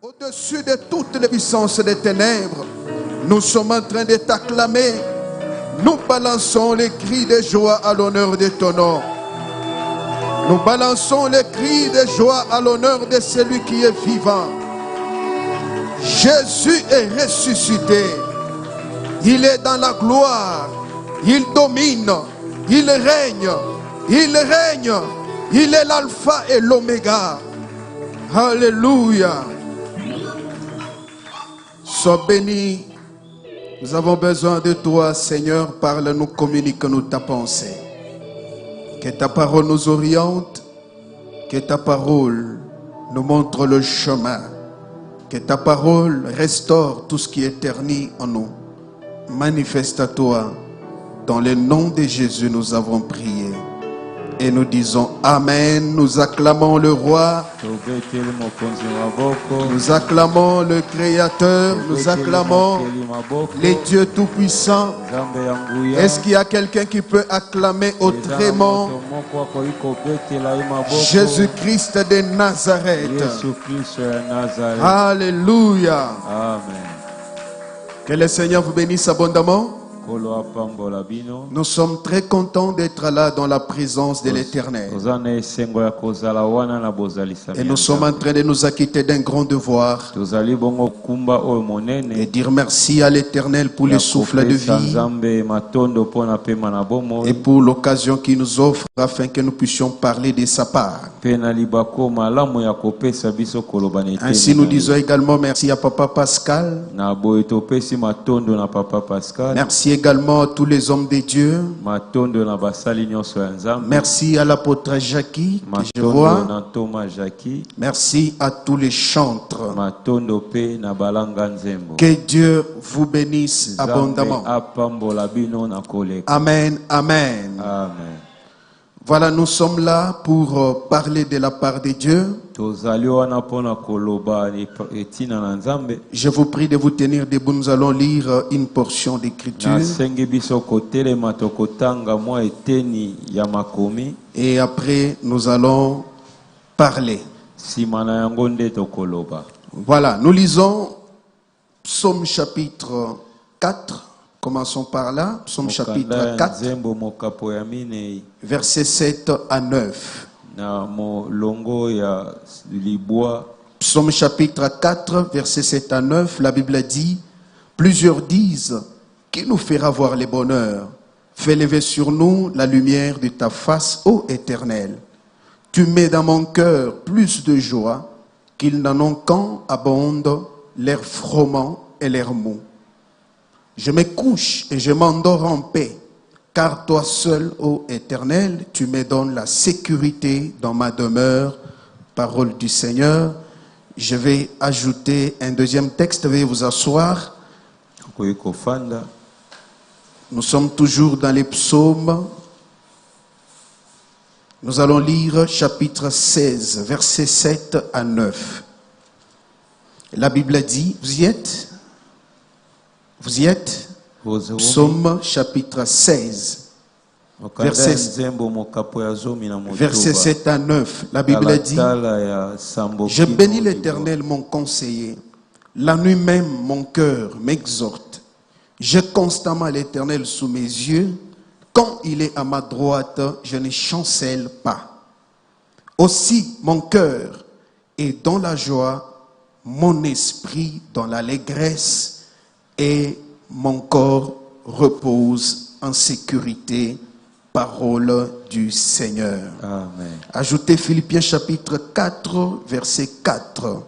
Au-dessus de toutes les puissances des ténèbres, nous sommes en train de t'acclamer. Nous balançons les cris de joie à l'honneur de ton nom. Nous balançons les cris de joie à l'honneur de celui qui est vivant. Jésus est ressuscité. Il est dans la gloire. Il domine. Il règne. Il règne. Il est l'alpha et l'oméga. Alléluia. Sois béni. Nous avons besoin de toi, Seigneur. Parle-nous, communique-nous ta pensée. Que ta parole nous oriente. Que ta parole nous montre le chemin. Que ta parole restaure tout ce qui est terni en nous. Manifeste à toi. Dans le nom de Jésus, nous avons prié. Et nous disons Amen. Nous acclamons le roi. Nous acclamons le Créateur. Nous acclamons les dieux tout-puissants. Est-ce qu'il y a quelqu'un qui peut acclamer autrement Jésus-Christ de Nazareth? Alléluia. Amen. Que le Seigneur vous bénisse abondamment. Nous sommes très contents d'être là dans la présence de l'Éternel. Et nous sommes en train de nous acquitter d'un grand devoir et dire merci à l'Éternel pour le souffle de vie et pour l'occasion qu'il nous offre afin que nous puissions parler de sa part. Ainsi nous disons également merci à Papa Pascal. Merci également à tous les hommes de Dieu. Merci à l'apôtre Jackie que je vois. Merci à tous les chantres. Que Dieu vous bénisse abondamment. Amen, amen. Amen. Voilà, nous sommes là pour parler de la part de Dieu. Je vous prie de vous tenir debout. Nous allons lire une portion d'écriture. Et après, nous allons parler. Voilà, nous lisons Psaume chapitre 4. Commençons par là. Psaume chapitre 4, versets 7 à 9. Psaume chapitre 4, versets 7 à 9, la Bible dit: plusieurs disent, qui nous fera voir les bonheurs? Fais lever sur nous la lumière de ta face, ô Éternel. Tu mets dans mon cœur plus de joie qu'ils n'en ont quand abondent l'air froment et l'air mou. Je me couche et je m'endors en paix, car toi seul, ô Éternel, tu me donnes la sécurité dans ma demeure. Parole du Seigneur. Je vais ajouter un deuxième texte. Veuillez vous asseoir. Nous sommes toujours dans les psaumes. Nous allons lire chapitre 16, versets 7 à 9. La Bible dit, vous y êtes? Vous y êtes? Psaume chapitre 16, verset 7 à 9. La Bible dit: je bénis l'Éternel, mon conseiller. La nuit même, mon cœur m'exhorte. J'ai constamment l'Éternel sous mes yeux. Quand il est à ma droite, je ne chancelle pas. Aussi, mon cœur est dans la joie, mon esprit dans l'allégresse, et mon corps repose en sécurité. Parole du Seigneur. Amen. Ajoutez Philippiens chapitre 4, verset 4.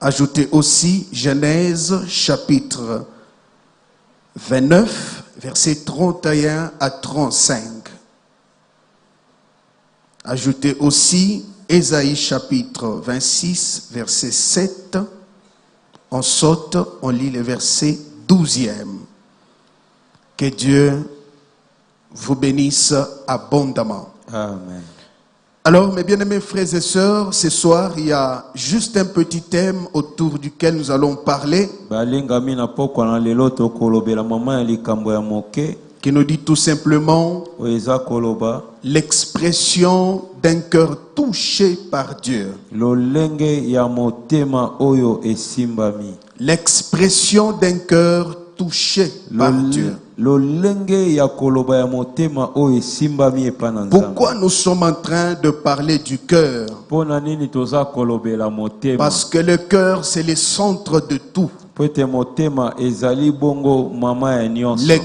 Ajoutez aussi Genèse chapitre 29, verset 31 à 35. Ajoutez aussi Ésaïe chapitre 26, verset 7. On saute, on lit le verset 12e. Que Dieu vous bénisse abondamment. Amen. Alors, mes bien-aimés frères et sœurs, ce soir, il y a juste un petit thème autour duquel nous allons parler, qui nous dit tout simplement l'expression d'un cœur touché par Dieu. L'expression d'un cœur touché par Dieu. Pourquoi nous sommes en train de parler du cœur? Parce que le cœur, c'est le centre de tout. Le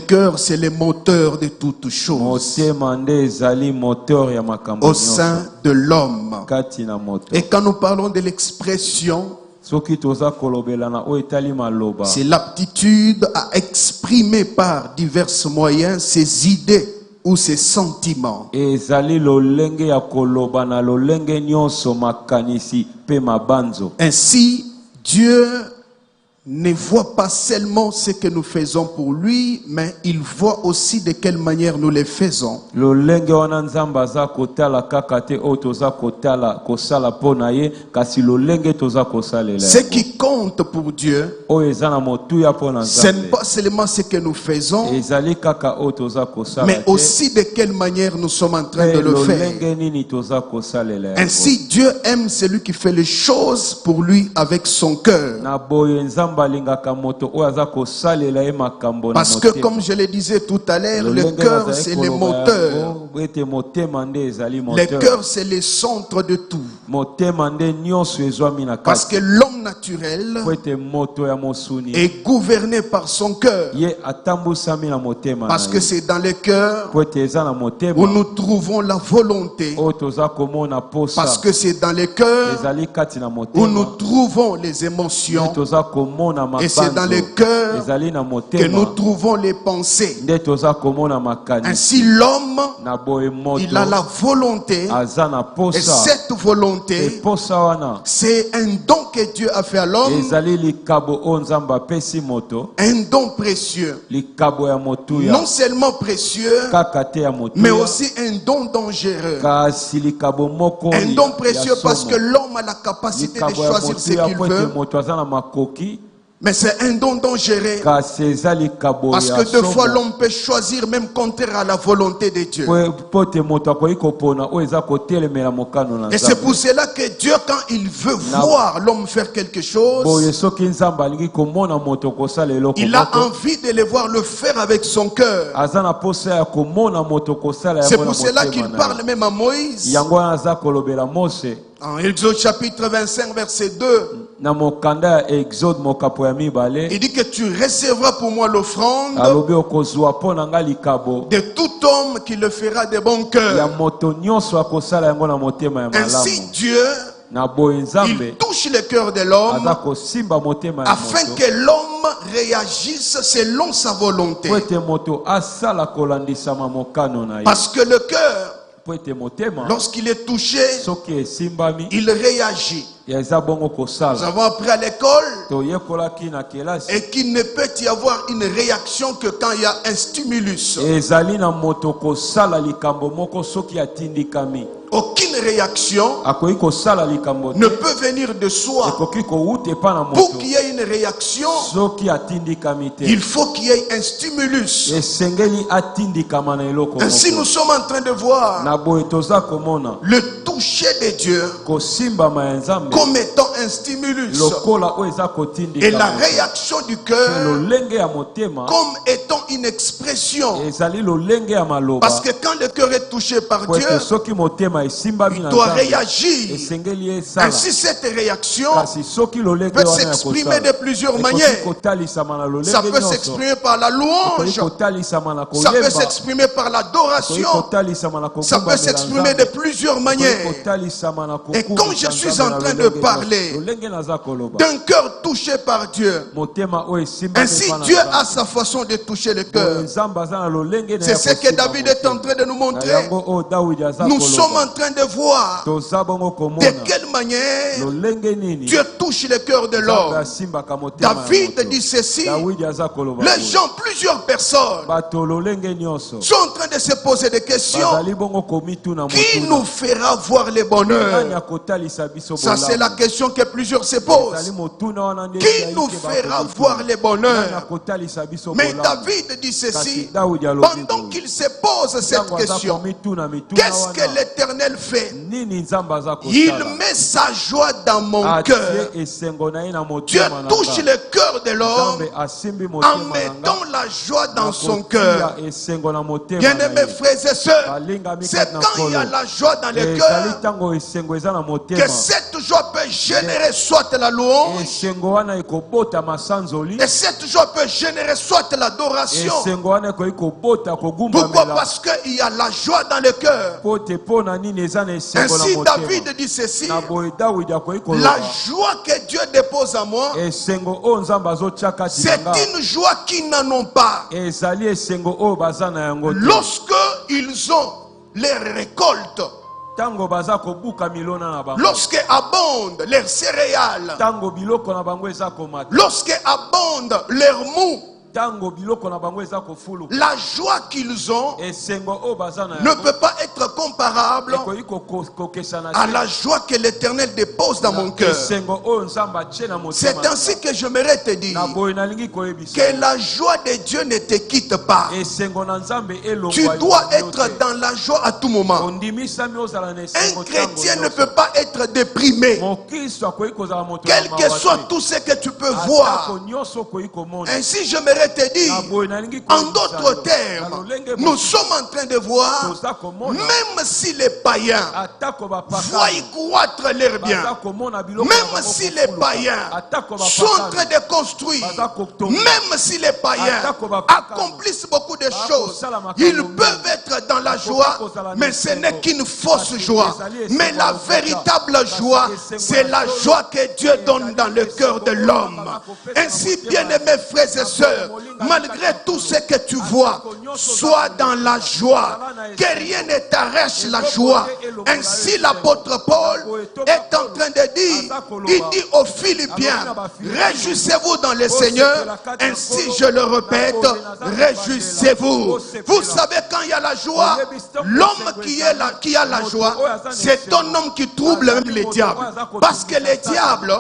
cœur, c'est le moteur de toutes choses au sein de l'homme. Et quand nous parlons de l'expression, c'est l'aptitude à exprimer par divers moyens ses idées ou ses sentiments. Ainsi, Dieu ne voit pas seulement ce que nous faisons pour lui, mais il voit aussi de quelle manière nous les faisons. Ce qui compte pour Dieu, ce n'est pas seulement ce que nous faisons, mais aussi de quelle manière nous sommes en train de le faire. Ainsi, Dieu aime celui qui fait les choses pour lui avec son cœur. Parce que comme je le disais tout à l'heure, le cœur c'est le moteur. Le cœur c'est le centre de tout. Parce que l'homme naturel est gouverné par son cœur. Parce que c'est dans le cœur où nous trouvons la volonté. Parce que c'est dans le cœur où nous trouvons les émotions. Et c'est dans le cœur que nous trouvons les pensées. Ainsi l'homme, il a la volonté. Et cette volonté, c'est un don que Dieu a fait à l'homme. Un don précieux. Non seulement précieux, mais aussi un don dangereux. Un don précieux parce que l'homme a la capacité de choisir ce qu'il veut. Mais c'est un don dangereux. Parce que deux fois l'homme peut choisir même contraire à la volonté de Dieu. Et c'est pour cela que Dieu, quand il veut voir l'homme faire quelque chose, il a envie de le voir le faire avec son cœur. C'est pour cela qu'il parle même à Moïse. En Exode chapitre 25 verset 2, il dit que tu recevras pour moi l'offrande de tout homme qui le fera de bon cœur. Ainsi Dieu, il touche le cœur de l'homme afin que l'homme réagisse selon sa volonté. Parce que le cœur, lorsqu'il est touché, il réagit. Nous avons appris à l'école et qu'il ne peut y avoir une réaction que quand il y a un stimulus. Aucune réaction ne peut venir de soi. Pour qu'il y ait une réaction, il faut qu'il y ait un stimulus. Ainsi nous sommes en train de voir le toucher de Dieu comme étant un stimulus et la réaction du cœur comme étant une expression. Parce que quand le cœur est touché par Dieu, il doit réagir. Ainsi cette réaction peut s'exprimer de plusieurs manières. Ça peut s'exprimer par la louange, ça peut s'exprimer par l'adoration, ça peut s'exprimer de plusieurs manières. Et quand je suis en train de parler d'un cœur touché par Dieu, ainsi Dieu a sa façon de toucher le cœur. C'est ce que David est en train de nous montrer. Nous sommes en train de voir de quelle manière Dieu touche le cœur de l'homme. David dit ceci: les gens, plusieurs personnes sont en train de se poser des questions. Qui nous fera voir le bonheur? Ça c'est la question que plusieurs se posent. Qui nous fera voir les bonheurs? Mais David dit ceci, pendant qu'il se pose cette question, qu'est-ce que l'Éternel fait? Il met sa joie dans mon cœur. Dieu touche le cœur de l'homme en mettant la joie dans son cœur. Bien-aimés frères et sœurs, c'est quand il y a la joie dans le cœur que cette joie peut générer soit la louange, et cette joie peut générer soit l'adoration. Pourquoi? Parce qu'il y a la joie dans le cœur. Ainsi David dit ceci, la joie que Dieu dépose en moi, c'est une joie qu'ils n'en ont pas. Lorsque ils ont les récoltes, lorsque abondent leurs céréales, lorsque abondent leurs mous, la joie qu'ils ont ne peut pas être comparable à la joie que l'Éternel dépose dans mon cœur. C'est ainsi que j'aimerais te dire que la joie de Dieu ne te quitte pas. Tu dois être dans la joie à tout moment. Un chrétien ne peut pas être déprimé, quel que soit tout ce que tu peux voir. Ainsi j'aimerais te dire, en d'autres termes, nous sommes en train de voir, même si les païens voient croître leurs biens, même si les païens sont en train de construire, même si les païens accomplissent beaucoup de choses, ils peuvent être dans la joie, mais ce n'est qu'une fausse joie. Mais la véritable joie, c'est la joie que Dieu donne dans le cœur de l'homme. Ainsi, bien-aimés frères et sœurs, malgré tout ce que tu vois, sois dans la joie, que rien ne t'arrache la joie. Ainsi l'apôtre Paul est en train de dire, il dit aux Philippiens, réjouissez-vous dans le Seigneur. Ainsi je le répète, réjouissez-vous. Vous savez, quand il y a la joie, l'homme qui a la joie, c'est un homme qui trouble même les diables, parce que les diables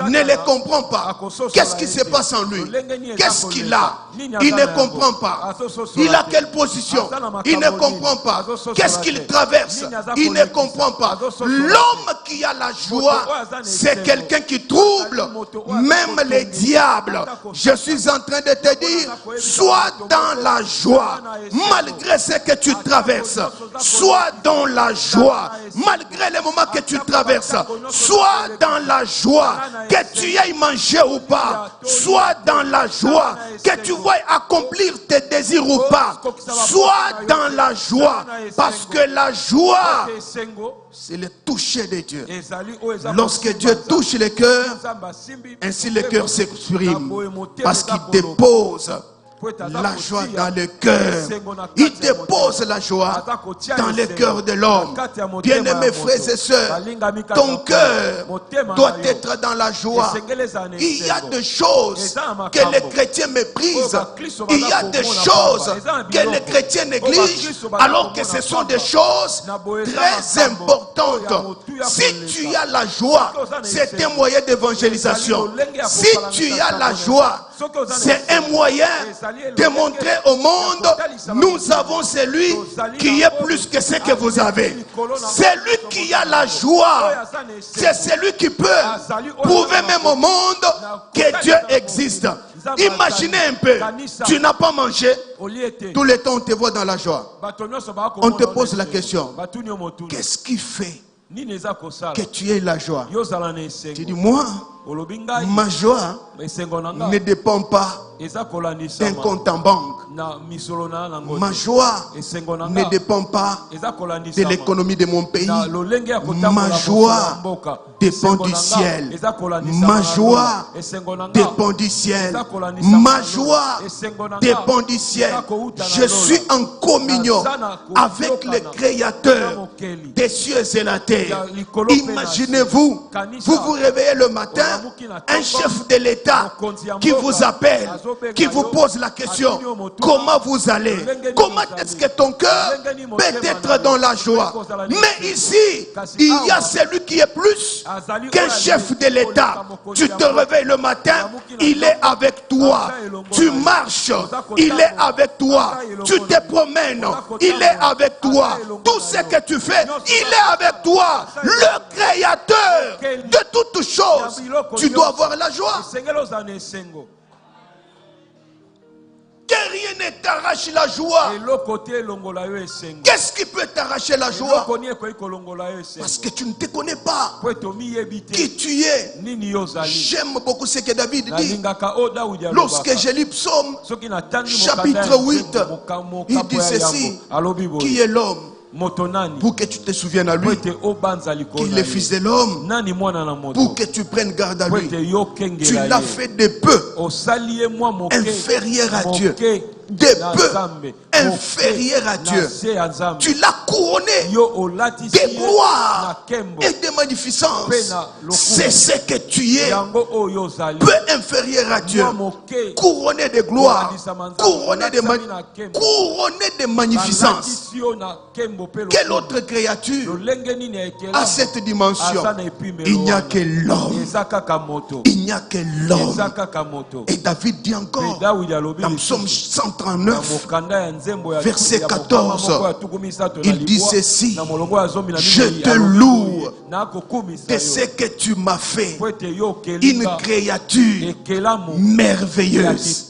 ne les comprennent pas. Qu'est-ce qui se passe en lui? Qu'est-ce qu'il a? Il ne comprend pas. Il a quelle position? Il ne comprend pas. Qu'est-ce qu'il traverse? Il ne comprend pas. L'homme qui a la joie, c'est quelqu'un qui trouble même les diables. Je suis en train de te dire, sois dans la joie malgré ce que tu traverses. Sois dans la joie malgré les moments que tu traverses. Sois dans la joie, que tu ailles manger ou pas. Sois dans la joie, que tu vois accomplir tes désirs ou pas. Sois dans la joie, parce que la joie, c'est le toucher de Dieu. Lorsque Dieu touche le cœur, ainsi le cœur s'exprime, parce qu'il dépose la joie dans le cœur. Il dépose la joie dans le cœur de l'homme. Bien-aimés frères et sœurs, ton cœur doit être dans la joie. Il y a des choses que les chrétiens méprisent. Il y a des choses que les chrétiens négligent, alors que ce sont des choses très importantes. Si tu as la joie, c'est un moyen d'évangélisation. Si tu as la joie, c'est un moyen de montrer au monde, nous avons celui qui est plus que ce que vous avez. Celui qui a la joie, c'est celui qui peut prouver même au monde que Dieu existe. Imaginez un peu, tu n'as pas mangé, tout le temps on te voit dans la joie. On te pose la question, qu'est-ce qui fait que tu aies la joie? Tu dis, moi, ma joie ne dépend pas d'un compte en banque. Ma joie ne dépend pas de l'économie de mon pays. Ma joie dépend du ciel. Ma joie dépend du ciel. Ma joie dépend du ciel. Je suis en communion avec le Créateur des cieux et la terre. Imaginez-vous, vous vous réveillez le matin, un chef de l'État qui vous appelle, qui vous pose la question, comment vous allez, comment est-ce que ton cœur peut être dans la joie. Mais ici, il y a celui qui est plus qu'un chef de l'État. Tu te réveilles le matin, il est avec toi. Tu marches, il est avec toi. Tu te promènes, il est avec toi. Tout ce que tu fais, il est avec toi. Le Créateur de toutes choses. Tu dois avoir la joie. Que rien ne t'arrache la joie. Qu'est-ce qui peut t'arracher la joie? Parce que tu ne te connais pas qui tu es. J'aime beaucoup ce que David dit. Lorsque j'ai lu Psaume chapitre 8, il dit ceci: qui est l'homme pour que tu te souviennes à lui, qu'il est fils de l'homme, pour que tu prennes garde à lui. Tu l'as fait de peu inférieur à Dieu, de peu inférieur à Dieu. Tu l'as couronné de gloire et de magnificence. C'est ce que tu es, peu inférieur à Dieu, couronné de gloire, couronné de magnificence. Quelle autre créature a cette dimension? Il n'y a que l'homme. Il n'y a que l'homme. Et David dit encore dans Psaume 139, verset 14, il dit ceci: je te loue de ce que tu m'as fait, une créature merveilleuse,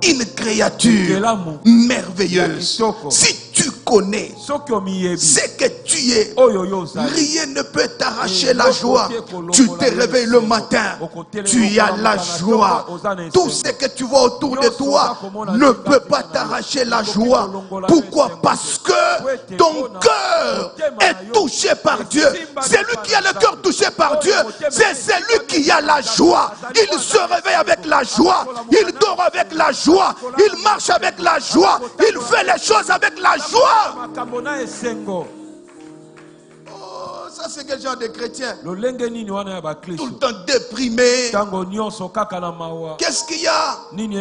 une créature merveilleuse. Si tu connais ce que tu es, rien ne peut t'arracher la joie. Tu te réveilles le matin, tu as la joie. Tout ce que tu vois autour de toi ne peut pas t'arracher la joie. Pourquoi? Parce que ton cœur est touché par Dieu. Celui qui a le cœur touché par Dieu, c'est celui qui a la joie. Il se réveille avec la joie, il dort avec la joie, il marche avec la joie, il fait les choses avec la joie. Oh, ça c'est quel genre de chrétien? Tout le temps déprimé. Qu'est-ce qu'il y a?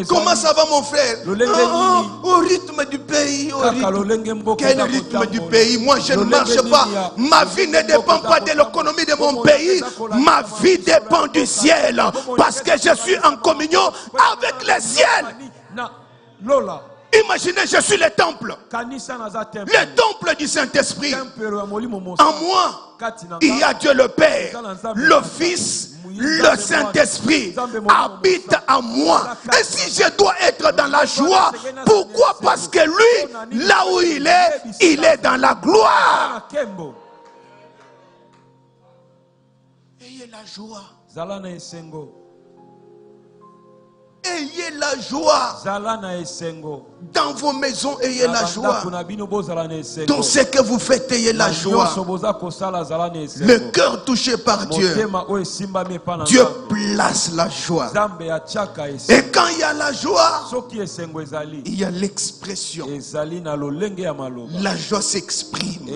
Comment ça va mon frère? Au rythme du pays. Quel rythme du pays? Moi je ne marche pas. Ma vie ne dépend pas de l'économie de mon pays. Ma vie dépend du ciel. Parce que je suis en communion avec le ciel. Imaginez, je suis le temple du Saint-Esprit. En moi, il y a Dieu le Père, le Fils, le Saint-Esprit habite en moi. Et si je dois être dans la joie, pourquoi? Parce que lui, là où il est dans la gloire. Ayez la joie. Ayez la joie. Dans vos maisons, ayez la joie. Dans ce que vous faites, ayez la joie. Le cœur touché par Dieu, Dieu place la joie. Et quand il y a la joie, il y a l'expression. La joie s'exprime.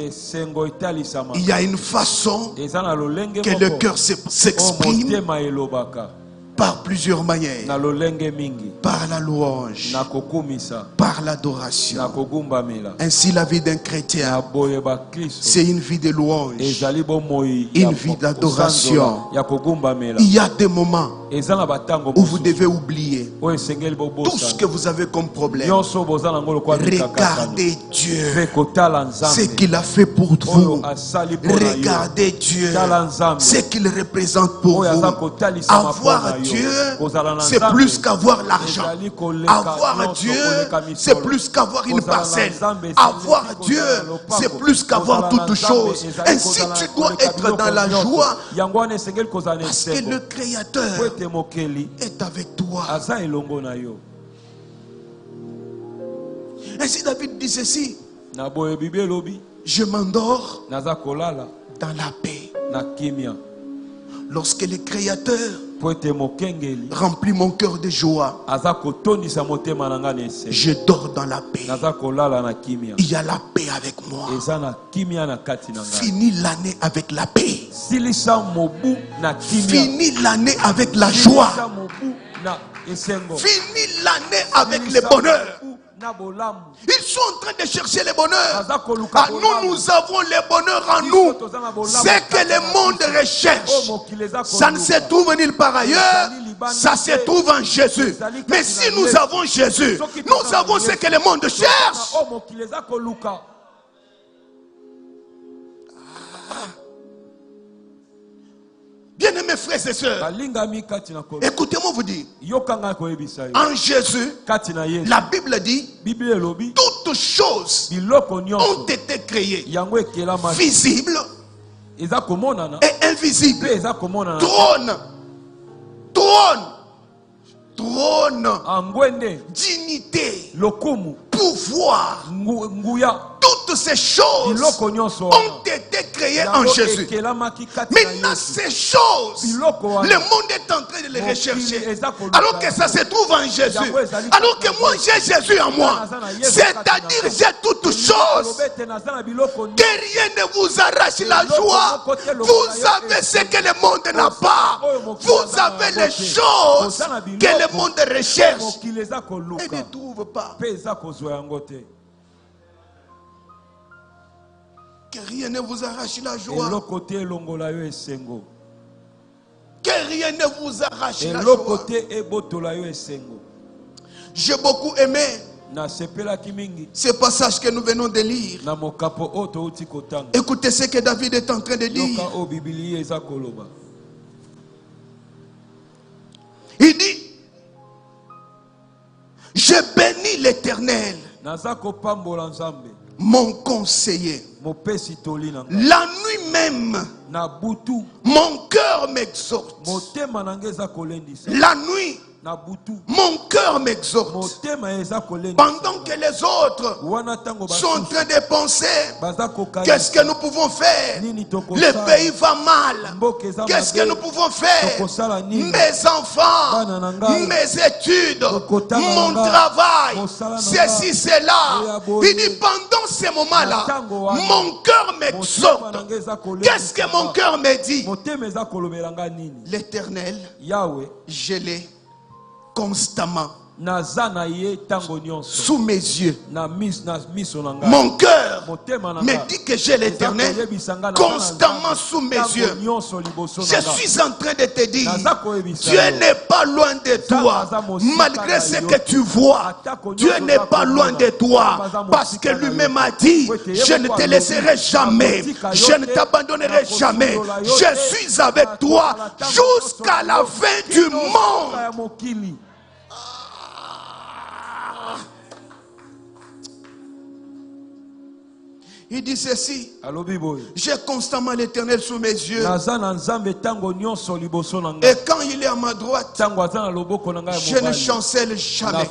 Il y a une façon que le cœur s'exprime par plusieurs manières. Par la louange, par l'adoration. Ainsi la vie d'un chrétien, c'est une vie de louange, une vie d'adoration. Il y a des moments où vous devez oublier tout ce que vous avez comme problème. Regardez Dieu, ce qu'il a fait pour vous. Regardez Dieu, ce qu'il représente pour vous. Avoir Dieu, c'est plus qu'avoir l'argent. Avoir Dieu, c'est plus qu'avoir une parcelle. Avoir Dieu, c'est plus qu'avoir toutes choses. Ainsi tu dois être dans la joie, parce que le Créateur est avec toi. Ainsi David dit ceci: je m'endors dans la paix. Lorsque le Créateur remplit mon cœur de joie, je dors dans la paix. Il y a la paix avec moi. Fini l'année avec la paix. Fini l'année avec la joie. Fini l'année avec le bonheur. Ils sont en train de chercher le bonheur. Ah, nous avons le bonheur en nous. C'est que le monde recherche. Ça ne se trouve nulle part ailleurs. Ça se trouve en Jésus. Mais si nous avons Jésus, nous avons ce que le monde cherche. Bien-aimés frères et sœurs, écoutez-moi vous dire, en Jésus, la Bible dit, toutes choses ont été créées, visibles et invisibles. Trône, dignité, pouvoir, toutes ces choses ont été créées en Jésus. Maintenant, ces choses, le monde est en train de les rechercher. Alors que ça se trouve en Jésus. Alors que moi, j'ai Jésus en moi. C'est-à-dire, j'ai toutes choses. Que rien ne vous arrache la joie. Vous avez ce que le monde n'a pas. Vous avez les choses que le monde recherche et ne trouve pas. Que rien ne vous arrache la joie. Que rien ne vous arrache la joie. J'ai beaucoup aimé ce passage que nous venons de lire. Écoutez ce que David est en train de dire. Il dit, je bénis l'Éternel, mon conseiller. La nuit même, mon cœur m'exhorte. La nuit, mon cœur m'exhorte. Pendant que les autres sont en train de penser, qu'est-ce que nous pouvons faire? Le pays va mal. Qu'est-ce que nous pouvons faire? Mes enfants, mes études, mon travail, ceci, cela. Il dit pendant ces moments-là, mon cœur m'exhorte. Qu'est-ce que mon cœur me dit? L'Éternel, je l'ai constamment sous mes yeux. Mon cœur me dit que j'ai l'Éternel constamment sous mes yeux. Je suis en train de te dire, Dieu n'est pas loin de toi. Malgré ce que tu vois, Dieu n'est pas loin de toi. Parce que lui-même a dit, je ne te laisserai jamais. Je ne t'abandonnerai jamais. Je suis avec toi jusqu'à la fin du monde. Il dit ceci, j'ai constamment l'Éternel sous mes yeux. Et quand il est à ma droite, je ne chancelle jamais.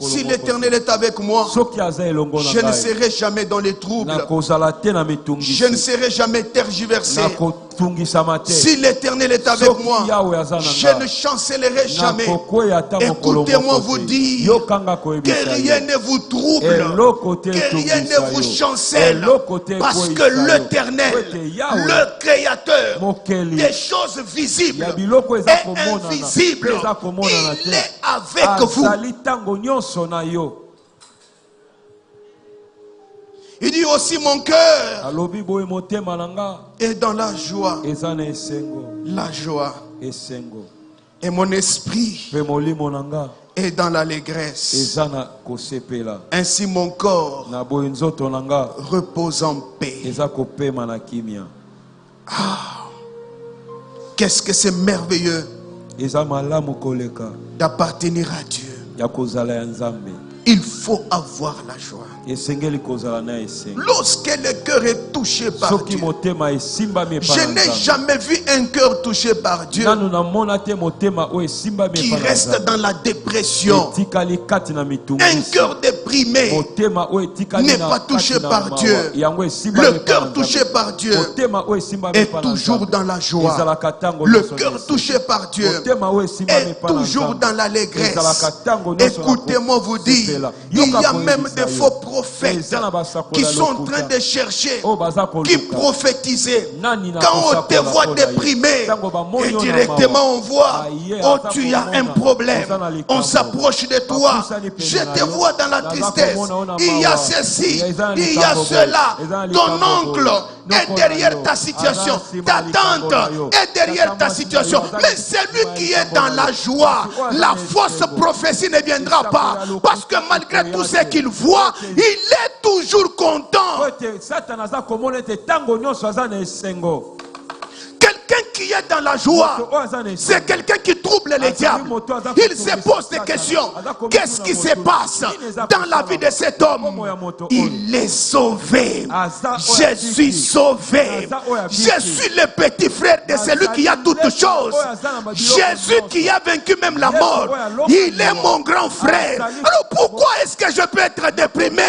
Si l'Éternel est avec moi, je ne serai jamais dans les troubles. Je ne serai jamais tergiversé. Si l'Éternel est avec moi, je ne chancellerai jamais. Écoutez-moi vous dire que rien ne vous trouble, que rien ne vous chancelle, parce que l'Éternel, le Créateur des choses visibles et invisibles, il est avec vous. Il dit aussi mon cœur est dans la joie. La joie. Et mon esprit est dans l'allégresse. Ainsi mon corps repose en paix. Ah, qu'est-ce que c'est merveilleux d'appartenir à Dieu. Il faut avoir la joie. Lorsque le cœur est touché par Dieu, je n'ai jamais vu un cœur touché par Dieu qui reste dans la dépression. Un cœur déprimé n'est pas touché par Dieu. Le cœur touché par Dieu est toujours dans la joie. Le cœur touché par Dieu est toujours dans l'allégresse. Écoutez-moi vous dire, il y a même des faux prophètes qui sont en train de chercher, qui prophétisaient. Quand on te voit déprimé, et directement on voit, oh tu as un problème, on s'approche de toi, je te vois dans la tristesse, il y a ceci, il y a cela, ton oncle est derrière ta situation, ta tante est derrière ta situation, mais celui qui est dans la joie, la fausse prophétie ne viendra pas, parce que malgré tout ce qu'il voit, il est toujours content. Quelqu'un qui est dans la joie, c'est quelqu'un qui trouble les diables. Il se pose des questions. Qu'est-ce qui se passe dans la vie de cet homme? Il est sauvé. Je suis sauvé. Je suis le petit frère de celui qui a toutes choses. Jésus qui a vaincu même la mort. Il est mon grand frère. Alors pourquoi est-ce que je peux être déprimé?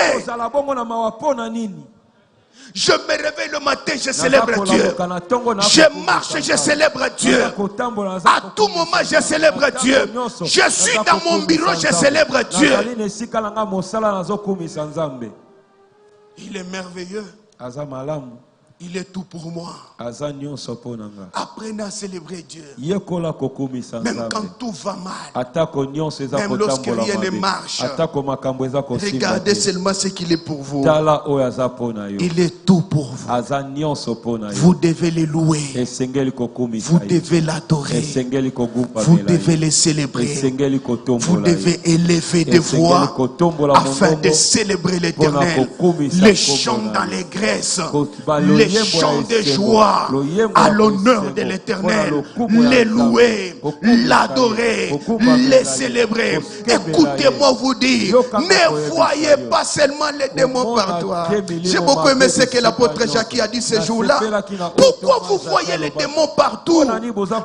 Je me réveille le matin, je célèbre Dieu. Je marche, je célèbre Dieu. À tout moment, je célèbre Dieu. Je suis dans mon bureau, je célèbre Dieu. Il est merveilleux. Il est tout pour moi. Apprenez à célébrer Dieu. Même quand tout va mal. Même lorsque rien ne marche. Regardez seulement ce qu'il est pour vous. Il est tout pour vous. Vous devez le louer. Vous devez l'adorer. Vous devez le célébrer. Vous devez élever des voix afin de célébrer l'Éternel. Les chants d'allégresse. Les chants de joie à l'honneur de l'Éternel, les louer, l'adorer, les célébrer. Écoutez-moi vous dire, ne voyez pas seulement les démons par toi. J'ai beaucoup aimé ce que l'apôtre Jacques a dit ce jour-là. Pourquoi vous voyez les démons partout?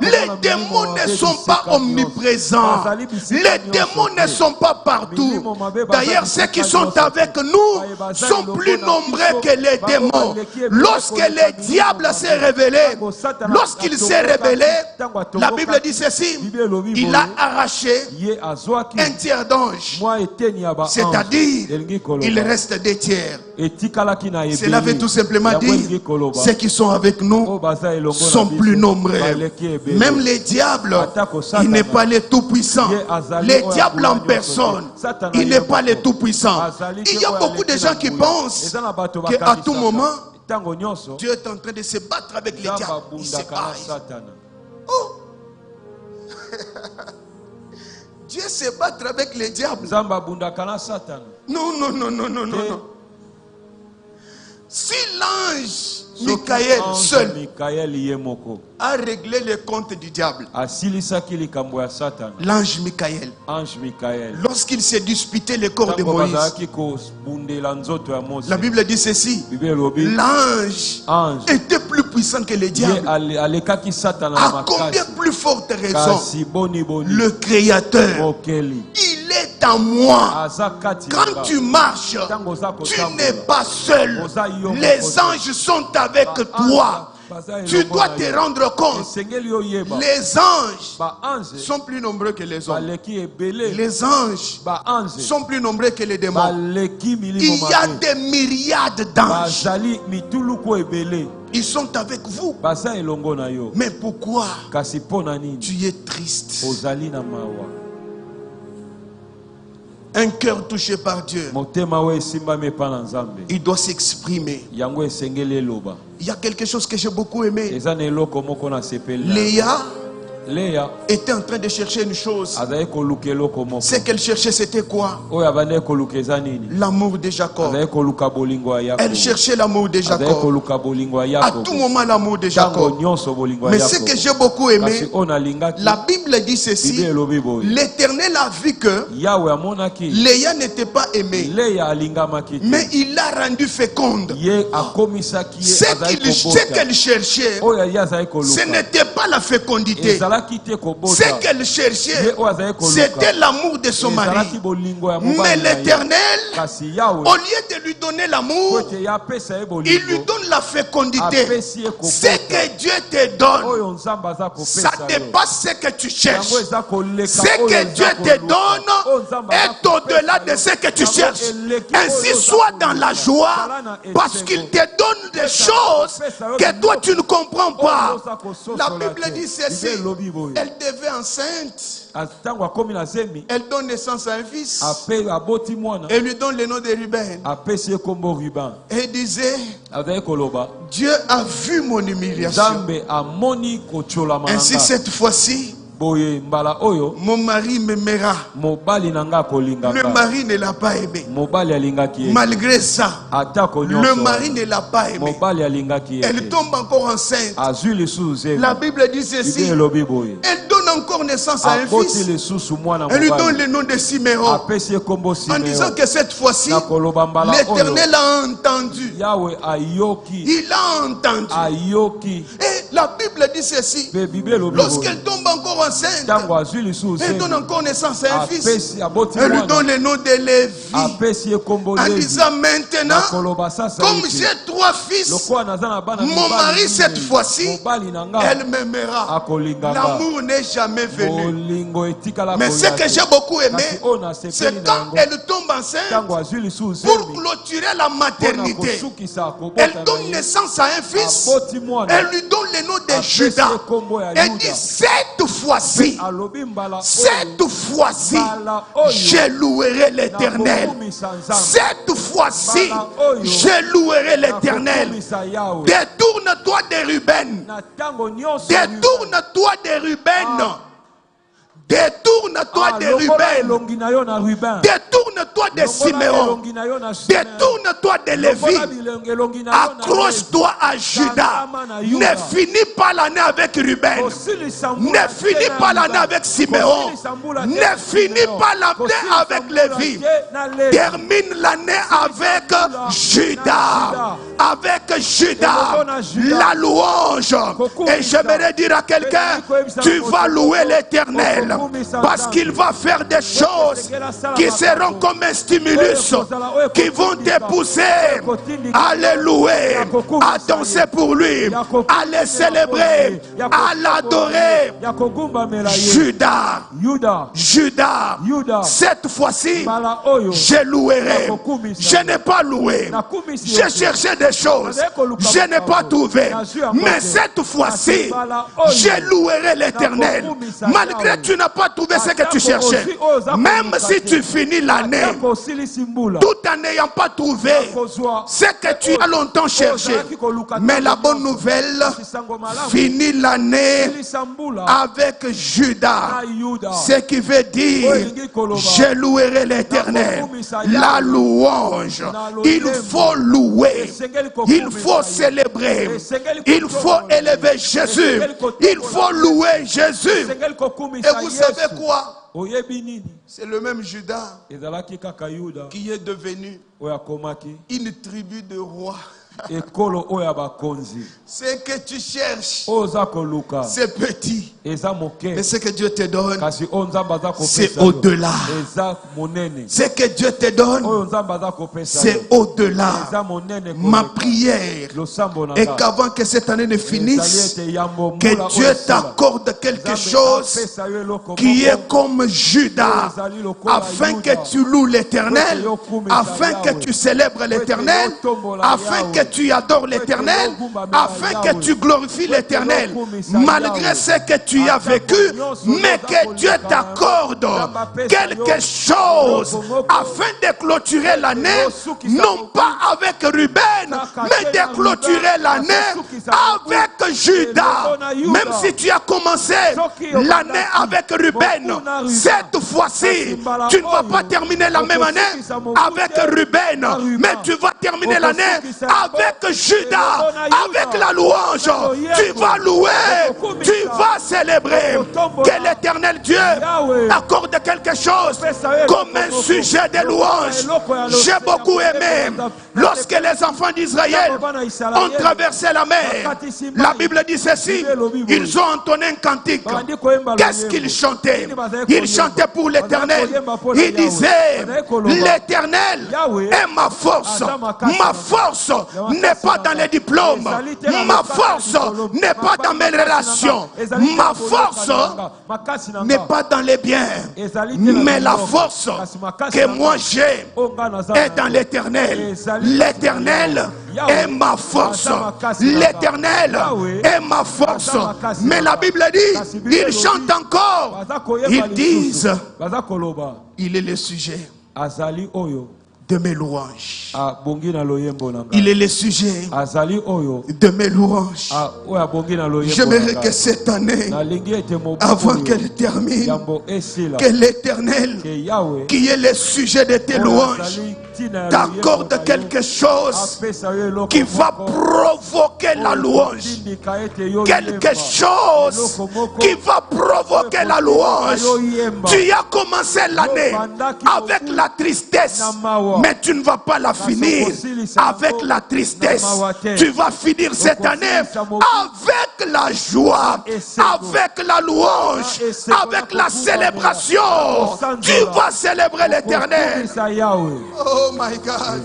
Les démons ne sont pas omniprésents. Les démons ne sont pas partout. D'ailleurs, ceux qui sont avec nous sont plus nombreux que les démons. Lorsque le diable s'est révélé, lorsqu'il s'est révélé, la Bible dit ceci, il a arraché un tiers d'ange, c'est-à-dire il reste deux tiers. Cela veut tout simplement dire, ceux qui sont avec nous sont plus nombreux. Même les diables, il n'est pas le tout-puissant. Les diables en personne, il n'est pas le tout-puissant. Il y a beaucoup de gens qui pensent qu'à tout moment, Dieu est en train de se battre avec les diables. Il se bat. Oh. Dieu se bat avec les diables. Non, non, non, non, non, non. Si l'ange Michael seul a réglé les comptes du diable, l'ange Michael, lorsqu'il s'est disputé le corps de Moïse, la Bible dit ceci, l'ange était plus puissant que le diable. À combien plus forte raison le Créateur, il est en moi. Quand tu marches, tu n'es pas seul. Les anges sont avec toi. Tu dois te rendre compte. Les anges sont plus nombreux que les hommes. Les anges sont plus nombreux que les démons. Il y a des myriades d'anges. Ils sont avec vous. Mais pourquoi tu es triste? Un cœur touché par Dieu, il doit s'exprimer. Il y a quelque chose que j'ai beaucoup aimé. Léa était en train de chercher une chose. Ce qu'elle cherchait, c'était quoi? L'amour de Jacob. Elle cherchait l'amour de Jacob. À tout moment, l'amour de Jacob. Mais ce que j'ai beaucoup aimé, la Bible dit ceci, l'Éternel a vu que Léa n'était pas aimée, mais il l'a rendue féconde. Ce qu'elle cherchait, ce n'était pas la fécondité, Ce qu'elle cherchait, c'était l'amour de son mari. Mais l'Éternel, au lieu de lui donner l'amour, il lui donne la fécondité. Ce que Dieu te donne, ça dépasse ce que tu cherches. Ce que Dieu te donne est au-delà de ce que tu cherches. Ainsi, sois dans la joie, parce qu'il te donne des choses que toi tu ne comprends pas. La Bible dit ceci: elle devait enceinte. Elle donne naissance à un fils. Elle lui donne le nom de Ruben. Et il disait: Dieu a vu mon humiliation. Ainsi, cette fois-ci, mon mari m'aimera. Le mari ne l'a pas aimé. Malgré ça, le mari ne l'a pas aimé. Elle tombe encore enceinte. La Bible dit ceci: elle donne encore naissance à un fils. Elle lui donne le nom de Siméon, en disant que cette fois-ci, l'Éternel a entendu. Il a entendu. Et la Bible dit ceci: lorsqu'elle tombe encore enceinte, elle donne encore naissance à un fils. Elle lui donne le nom de Lévi, en disant: maintenant, comme j'ai 3 fils, mon mari cette fois-ci, elle m'aimera. L'amour n'est jamais venu. Mais ce que j'ai beaucoup aimé, c'est quand elle tombe enceinte, pour clôturer la maternité, elle donne naissance à un fils. Elle lui donne le nom de Judas. Elle dit: cette fois-ci, je louerai l'Éternel. Cette fois-ci, je louerai l'Éternel. Détourne-toi de Ruben. Détourne-toi de Ruben. Détourne-toi de Ruben. Détourne-toi de Siméon. Détourne-toi de Lévi. Accroche-toi à Judas. Ne finis pas l'année avec Ruben. Ne finis pas l'année avec Siméon. Ne finis pas l'année avec Lévi. Termine l'année avec Judas. Avec Judas. La louange. Et j'aimerais dire à quelqu'un: tu vas louer l'Éternel. Parce qu'il va faire des choses qui seront comme un stimulus, qui vont te pousser à le louer, à danser pour lui, à le célébrer, à l'adorer. Judas, cette fois-ci, je louerai. Je n'ai pas loué. J'ai cherché des choses. Je n'ai pas trouvé. Mais cette fois-ci, je louerai l'Éternel. Malgré tu n'as pas trouvé ce que tu cherchais. Même si tu finis l'année tout en n'ayant pas trouvé ce que tu as longtemps cherché. Mais la bonne nouvelle, finis l'année avec Judas. Ce qui veut dire: je louerai l'Éternel. La louange. Il faut louer. Il faut célébrer. Il faut élever Jésus. Il faut louer Jésus. Et vous savez quoi? C'est le même Judas qui est devenu une tribu de rois. Ce que tu cherches, c'est petit. Mais ce que Dieu te donne, c'est au-delà. Ce que Dieu te donne, c'est au-delà. Ma prière est qu'avant que cette année ne finisse, que Dieu t'accorde quelque chose qui est comme Judas, afin que tu loues l'Éternel, afin que tu célèbres l'Éternel, afin que tu adores l'Éternel, afin que tu glorifies l'Éternel, malgré ce que tu as vécu, mais que Dieu t'accorde quelque chose afin de clôturer l'année, non pas avec Ruben, mais de clôturer l'année avec Judas. Même si tu as commencé l'année avec Ruben, cette fois-ci, tu ne vas pas terminer la même année avec Ruben, mais tu vas terminer l'année avec Judas, avec la louange, tu vas louer, tu vas célébrer. Que l'Éternel Dieu accorde quelque chose comme un sujet de louange. J'ai beaucoup aimé lorsque les enfants d'Israël ont traversé la mer. La Bible dit ceci, ils ont entonné un cantique. Qu'est-ce qu'ils chantaient? Ils chantaient pour l'Éternel. Ils disaient, l'Éternel est ma force. Ma force n'est pas dans les diplômes. Ma force n'est pas dans mes relations. Ma force n'est pas dans les biens. Mais la force que moi j'ai est dans l'Éternel. L'Éternel est ma force. L'Éternel est ma force. Mais la Bible dit, ils chantent encore. Ils disent, il est le sujet de mes louanges. Il est le sujet de mes louanges. J'aimerais que cette année, avant qu'elle termine, que l'Éternel, qui est le sujet de tes louanges, t'accorde quelque chose qui va provoquer la louange. Quelque chose qui va provoquer la louange. Tu as commencé l'année avec la tristesse, mais tu ne vas pas la finir avec la tristesse. Tu vas finir cette année avec la joie, avec la louange, avec la célébration. Tu vas célébrer l'Éternel. Oh my God.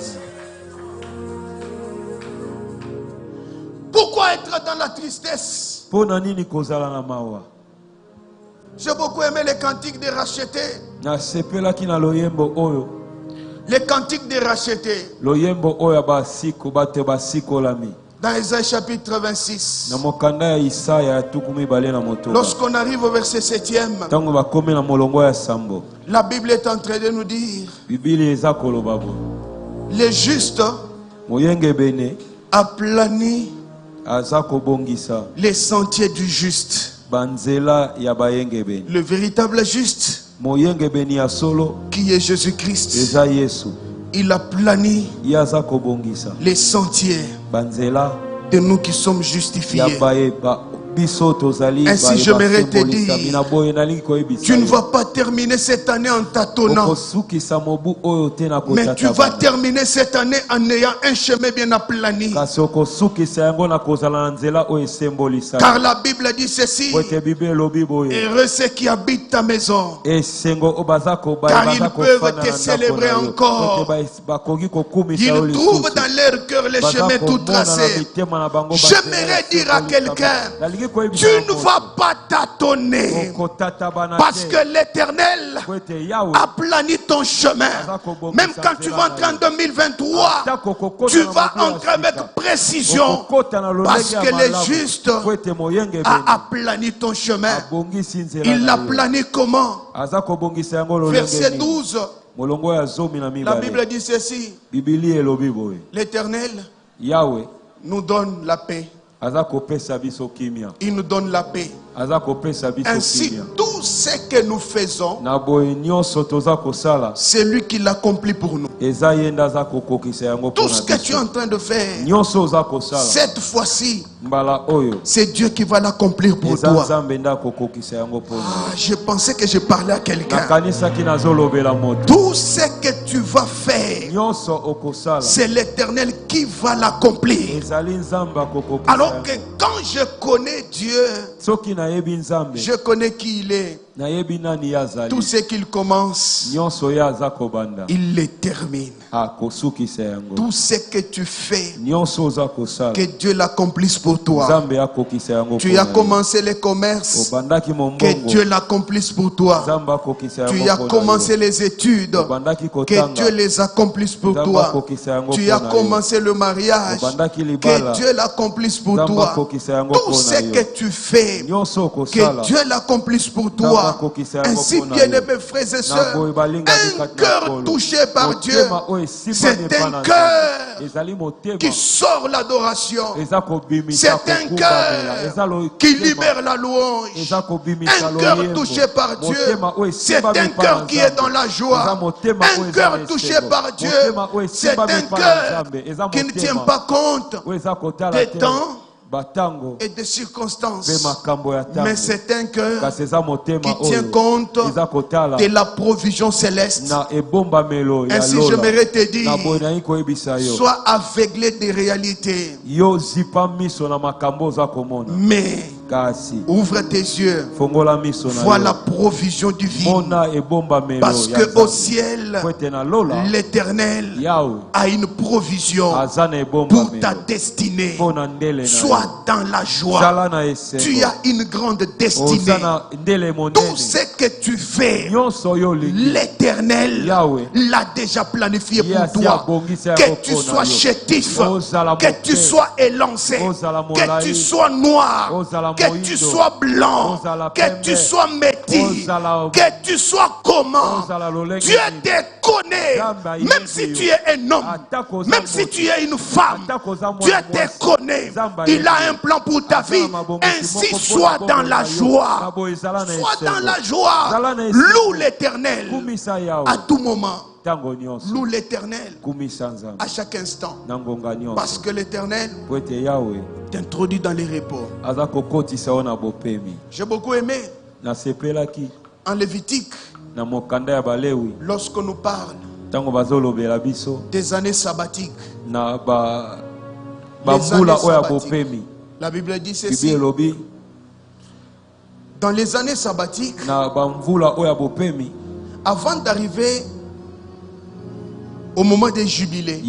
Pourquoi être dans la tristesse? J'ai beaucoup aimé les cantiques des rachetés. Les cantiques des rachetés. Dans Isaïe chapitre 26. Lorsqu'on arrive au verset 7e, la Bible est en train de nous dire, le juste aplani les sentiers du juste. Le véritable juste, qui est Jésus-Christ, il a plani les sentiers de nous qui sommes justifiés. Ainsi j'aimerais te dire, tu ne vas pas terminer cette année en tâtonnant, mais tu vas terminer cette année en ayant un chemin bien aplani. Car la Bible dit ceci, heureux ceux qui habitent ta maison, car ils peuvent te célébrer encore. Ils trouvent dans leur cœur les chemins tout tracés. J'aimerais dire à quelqu'un, tu ne vas pas tâtonner parce que l'Éternel a plani ton chemin. Même quand tu vas entrer en 2023, tu vas entrer avec précision parce que le juste a plani ton chemin. Il l'a plani comment? Verset 12. La Bible dit ceci, l'Éternel nous donne la paix. Il nous donne la paix. Ainsi, tout ce que nous faisons, c'est lui qui l'accomplit pour nous. Tout ce que tu es en train de faire, cette fois-ci, c'est Dieu qui va l'accomplir pour toi. Je pensais que je parlais à quelqu'un. Tout ce que tu vas faire, c'est l'Éternel qui va l'accomplir. Alors que quand je connais Dieu, je connais qui il est. Tout ce qu'il commence, il les termine. Tout ce que tu fais, que Dieu l'accomplisse pour toi. Tu as commencé les commerces, que Dieu l'accomplisse pour toi. Tu as commencé les études, que Dieu les accomplisse pour toi. Tu as commencé le mariage, que Dieu l'accomplisse pour toi. Tout ce que tu fais, que Dieu l'accomplisse pour toi. moi. Ainsi, bien-aimés frères et sœurs, un cœur touché par Dieu, c'est un cœur qui sort l'adoration. C'est un cœur qui libère la louange. Un cœur touché par Dieu, c'est un cœur qui est dans la joie. Un cœur touché par Dieu, c'est un cœur qui ne tient pas compte des temps et des circonstances. Mais c'est un cœur qui tient compte de la provision céleste. Ainsi, j'aimerais te dire, sois aveuglé des réalités. Mais ouvre tes yeux, vois la provision divine. Parce qu'au ciel, l'Éternel a une provision pour ta destinée. Sois dans la joie. Tu as une grande destinée. Tout ce que tu fais, l'Éternel l'a déjà planifié pour toi. Que tu sois chétif, que tu sois élancé, que tu sois noir, que tu sois blanc, que tu sois métis, que tu sois comment, Dieu te connaît. Même si tu es un homme, même si tu es une femme, Dieu te connaît. Il a un plan pour ta vie. Ainsi, sois dans la joie. Sois dans la joie. Loue l'Éternel à tout moment. Loue l'Éternel à chaque instant. Parce que l'Éternel t'introduit dans les repos. J'ai beaucoup aimé en Lévitique lorsque nous parle des années sabbatiques. La Bible dit ceci. Dans les années sabbatiques, avant d'arriver au moment des jubilés,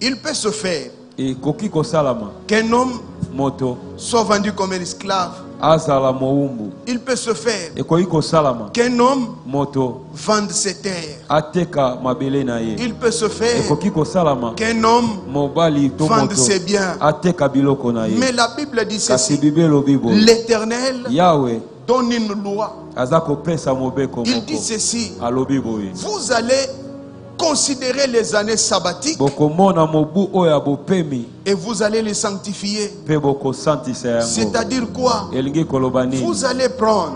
il peut se faire qu'un homme soit vendu comme un esclave. Il peut se faire qu'un homme vende ses terres. Il peut se faire qu'un homme vende ses biens. Mais la Bible dit ceci. L'Éternel donne une loi. Il dit ceci. Vous allez considérer les années sabbatiques et vous allez les sanctifier. C'est-à-dire quoi? Vous allez prendre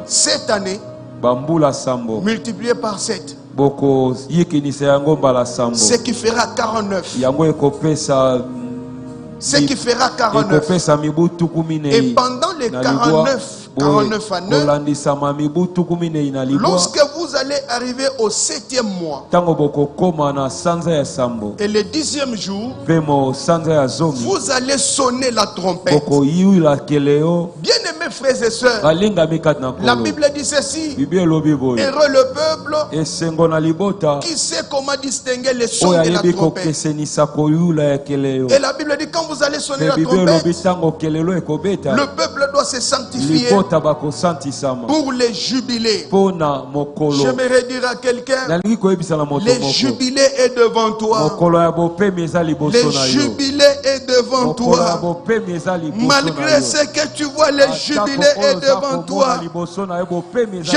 cette année multiplié par 7, ce qui fera 49. Ce qui fera 49. Et pendant les 49 années, lorsque vous allez arriver au 7e mois et le 10e jour, vous allez sonner la trompette. Bien aimés frères et sœurs, la Bible dit ceci: heureux le peuple qui sait comment distinguer les sons de la trompette. Et la Bible dit quand vous allez sonner la trompette, le peuple doit se sanctifier pour les jubilés. J'aimerais dire à quelqu'un, les jubilés est devant toi. Les jubilés est devant toi. Malgré ce que tu vois, les jubilés est devant toi. Je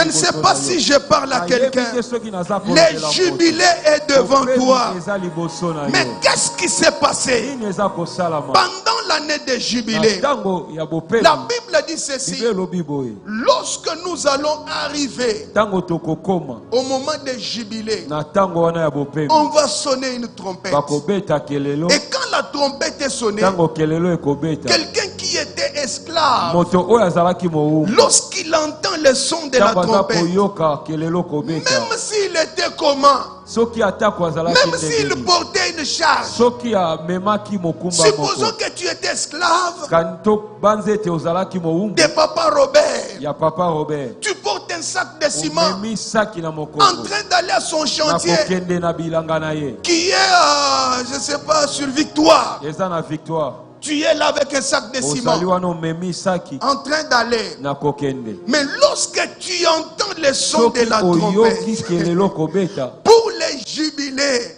ne sais pas si je parle à quelqu'un. Les jubilés est devant toi. Mais qu'est-ce qui s'est passé pendant l'année des jubilés? La Bible dit ceci: lorsque nous allons arriver au moment des jubilés, on va sonner une trompette. Et quand la trompette est sonnée, quelqu'un qui était esclave, lorsqu'il entend le son de la trompette, même s'il était comment, même s'il portait une charge, supposons que tu étais esclave de Papa Robert, tu portes un sac de ciment en train d'aller à son chantier qui est, je ne sais pas, sur Victoire. Tu es là avec un sac de ciment en train d'aller. Mais lorsque tu entends le son de la trompette, pour les jubilés,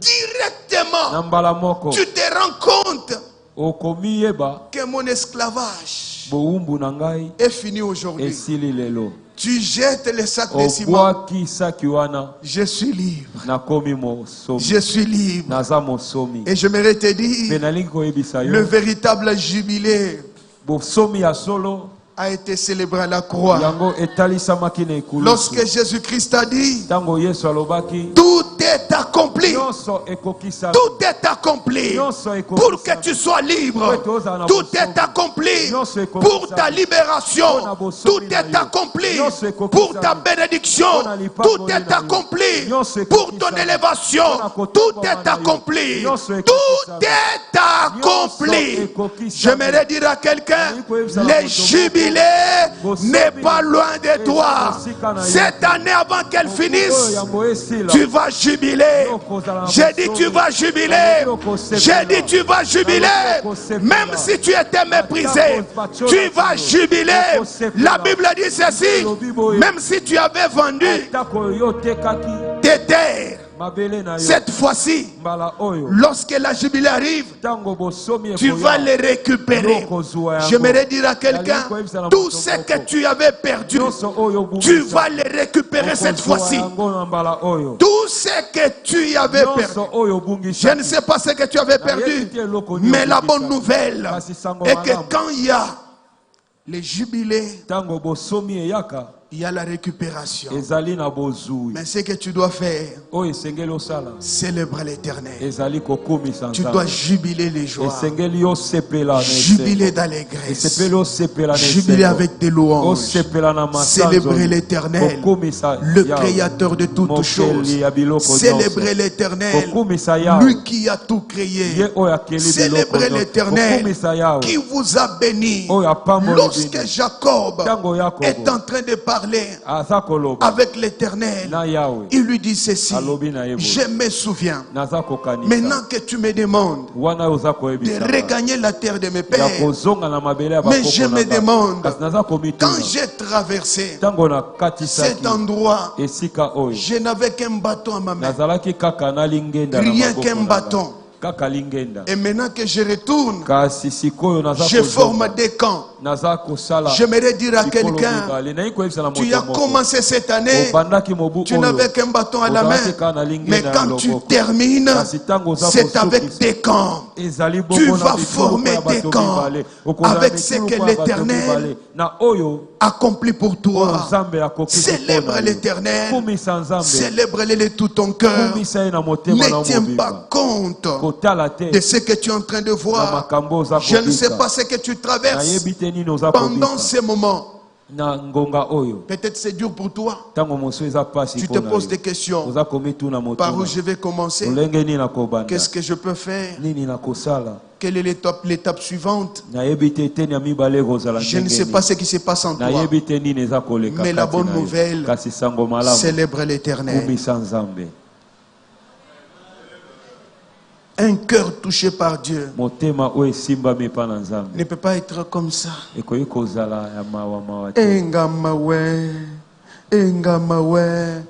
directement, tu te rends compte que mon esclavage boumbu na ngai est fini aujourd'hui. esili lelo. Tu jettes les sacs de ciment. Obwaki saki wana Je suis libre. nakomi mosomi. Je suis libre. Naza mosomi. Et j'aimerais te dire, Pe nalingi koyebisa le yo véritable jubilé bosomi ya solo a été célébré à la croix. yango etalisamaki na ekulusu. Lorsque Jésus-Christ a dit, Tango Yesu alobaki tout est accompli. nyonso ekokisami. Tout est accompli Nyonso ekokisami. pour que tu sois libre. Tout est accompli pour ta libération. Tout est accompli pour ta bénédiction. Tout est accompli pour ton élévation. Tout est accompli. Tout est accompli. J'aimerais dire à quelqu'un, le jubilé n'est pas loin de toi. Cette année avant qu'elle finisse, tu vas jubiler. J'ai dit tu vas jubiler. J'ai dit tu vas jubiler. Même si tu étais méprisé, tu vas jubiler. La Bible dit ceci. Même si tu avais vendu tes terres, cette fois-ci, lorsque la jubilé arrive, tu vas les récupérer. J'aimerais dire à quelqu'un, tout ce que tu avais perdu, tu vas les récupérer cette fois-ci. Tout ce que tu avais perdu, je ne sais pas ce que tu avais perdu, mais la bonne nouvelle est que quand il y a les jubilés, il y a la récupération. Mais ce que tu dois faire, célébrer l'Éternel. Tu dois jubiler les joies, jubiler d'allégresse, jubiler avec des louanges, célébrer l'Éternel, le Créateur de toutes choses. Célébrer l'Éternel, lui qui a tout créé. Célébrer l'Éternel qui vous a béni. Lorsque Jacob est en train de parler avec l'Éternel, il lui dit ceci: je me souviens, maintenant que tu me demandes de regagner la terre de mes pères, mais je me demande, quand j'ai traversé cet endroit, je n'avais qu'un bâton à ma main, rien qu'un bâton. Et maintenant que je retourne, je forme des camps. J'aimerais dire à quelqu'un, tu as commencé cette année, tu n'avais qu'un bâton à la main, mais quand tu termines, c'est avec des camps. Tu vas former des camps avec ce que l'Éternel accompli pour toi. Célèbre l'Éternel, célèbre-le de tout ton cœur. Ne tiens pas compte de ce que tu es en train de voir. Je ne sais pas ce que tu traverses pendant ces moments. Peut-être c'est dur pour toi. Tu te poses des questions. Par où je vais commencer? Qu'est-ce que je peux faire? Quelle est l'étape suivante? Je ne sais pas ce qui se passe en toi. Mais la bonne nouvelle, célèbre l'Éternel. Un cœur touché par Dieu ne peut pas être comme ça. Engamawe,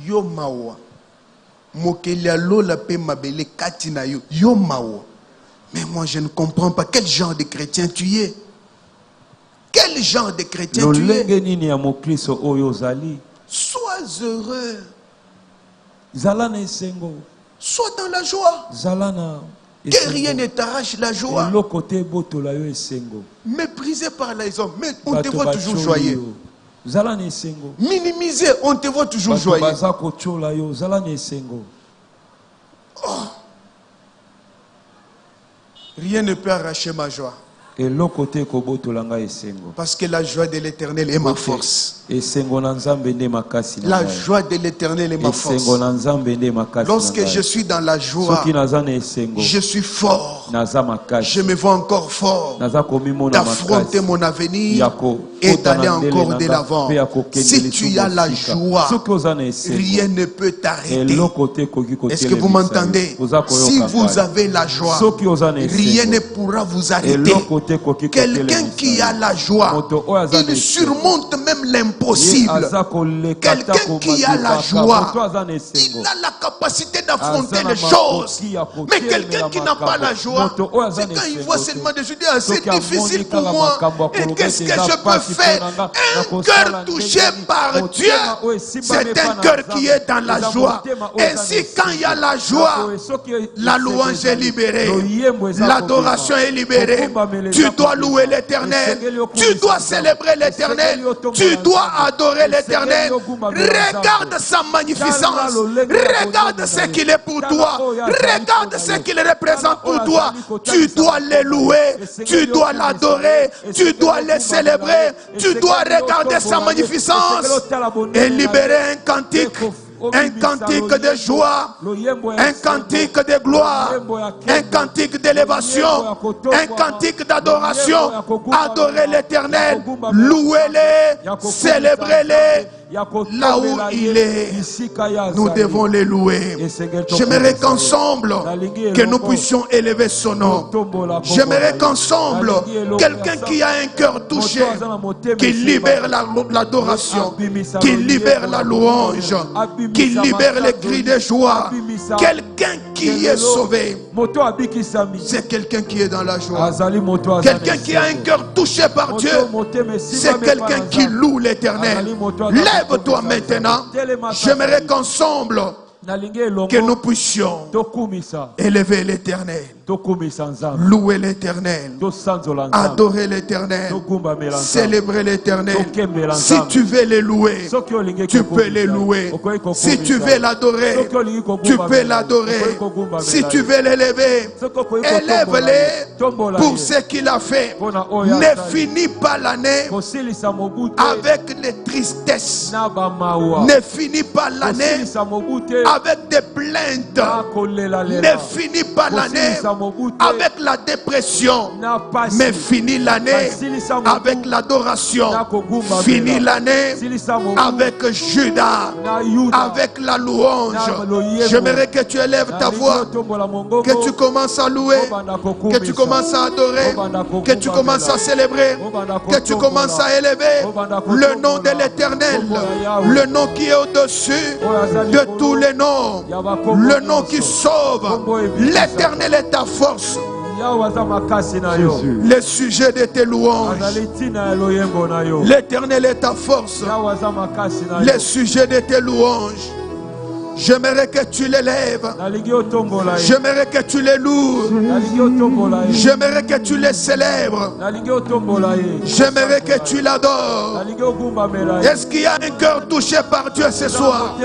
yo mawa. Mokelia lola pe mabele katina yo, yo mawa. Mais moi je ne comprends pas quel genre de chrétien tu es. Quel genre de chrétien tu es? Sois heureux. Sois dans la joie. Que rien ne t'arrache la joie. Méprisé par les hommes, mais on te voit toujours joyeux. Minimisé, on te voit toujours joyeux. Oh. Rien ne peut arracher ma joie. Parce que la joie de l'Éternel est ma force. La joie de l'Éternel est ma force. Lorsque je suis dans la joie, je suis fort. Je me vois encore fort d'affronter mon avenir et d'aller encore de l'avant. Si tu as la joie, rien ne peut t'arrêter. Est-ce que vous m'entendez? Si vous avez la joie, rien ne pourra vous arrêter. te koki Quelqu'un qui a la joie, il surmonte même l'impossible. Quelqu'un qui a la joie, il a la capacité d'affronter les choses. Mais quelqu'un qui n'a pas la joie, c'est quand il voit seulement des choses, c'est difficile pour moi. Et qu'est-ce que je peux faire? Un cœur touché par Dieu, c'est un cœur qui est dans la joie. Ainsi, quand il y a la joie, la louange est libérée, l'adoration est libérée. Tu dois louer l'Éternel, tu dois célébrer l'Éternel, tu dois adorer l'Éternel. Regarde sa magnificence, regarde ce qu'il est pour toi, regarde ce qu'il représente pour toi. Tu dois le louer, tu dois l'adorer, tu dois le célébrer, tu dois regarder sa magnificence et libérer un cantique de joie, un cantique de gloire, un cantique d'élévation, un cantique d'adoration. Adorez l'Éternel, louez-le, célébrez-le. Là où il est, nous devons le louer. J'aimerais qu'ensemble, que nous puissions élever son nom. J'aimerais qu'ensemble, quelqu'un qui a un cœur touché, qui libère l'adoration, qui libère la louange, qui libère les cris de joie. Quelqu'un qui est sauvé, c'est quelqu'un qui est dans la joie. Quelqu'un qui a un cœur touché par Dieu, c'est quelqu'un qui loue l'Éternel. Lève-toi maintenant. J'aimerais qu'ensemble, que nous puissions élever l'Éternel, louer l'Éternel, adorer l'Éternel, célébrer l'Éternel. Si tu veux le louer, tu peux le louer. Si tu veux l'adorer, tu peux l'adorer. Si tu veux l'élever, élève-le pour ce qu'il a fait. Ne finis pas l'année avec les tristesses. Ne finis pas l'année avec des plaintes. Ne finis pas l'année avec la dépression. Mais finis l'année avec l'adoration. Finis l'année avec Judas, avec la louange. J'aimerais que tu élèves ta voix, que tu commences à louer, que tu commences à adorer, que tu commences à célébrer, que tu commences à élever le nom de l'Éternel, le nom qui est au-dessus de tous les noms, le nom qui sauve. L'Éternel est ta force. Le sujet de tes louanges. L'Éternel est ta force. Le sujet de tes louanges. J'aimerais que tu l'élèves. J'aimerais que tu les loues. J'aimerais que tu les célèbres. J'aimerais que tu l'adores. Est-ce qu'il y a un cœur touché par Dieu ce soir?